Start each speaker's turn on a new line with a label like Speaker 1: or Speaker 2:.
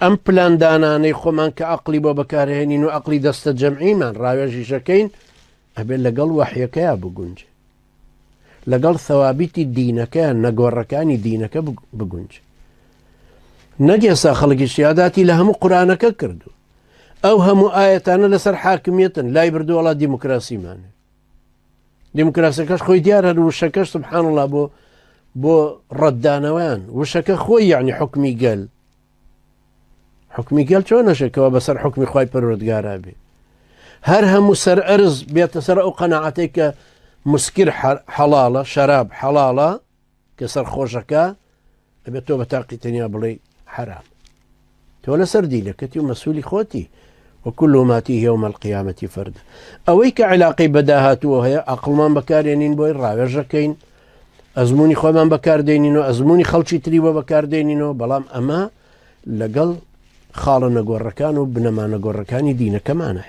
Speaker 1: ئەم پلاندانانەی خۆمان کە عەقلی بۆ بەکارهێنین و عەقلی دەستە جەمعیمان ڕاوێژیشەکەین ئەبێت لەگەڵ وەحیەکەیە بگونج، لەگەڵ ثەوابیتی دینەکە نەگۆڕەکانی دینەکە بگونج. نەگێسا خەڵکیش یاداتی لە هەموو قورئانەکە کردو، ئەو هەموو ئاەتانە لەسەر حاکمیەتن، لای بردو وڵا دیموکراسیمانە. دیموکراسیەکەش خۆی دیار هەر وشەکەش سبحان الله بۆ ڕەتدانەوەیان وشەکە خۆی یعنی حکمی گەل، حکمی گەل چۆن نەشێکەوە بەسەر حکمی خوای پەروەردگارا بێ. هەر هەموو سەر ئەرز بێتە سەر ئەو قەناعەتەی کە مسکر حەڵاڵە، شەراب حەڵاڵە کە سەرخۆشەکە، ئەبێت تۆ بە تاقی تەنیا بڵێ حرام. تۆ لەسەر دیلەکەتی و مەسئولی خۆتی، وكل ما تيه يوم القيامة فرد. أويك علاقي بداهاتو هي عقلمان بكارينين بوي راوجكين، أزموني خوان بكاردينينو، أزموني خلشي تريبا بكاردينينو، بلام أما لقل خالنا قركانو بنما نقركاني دينا كمانه.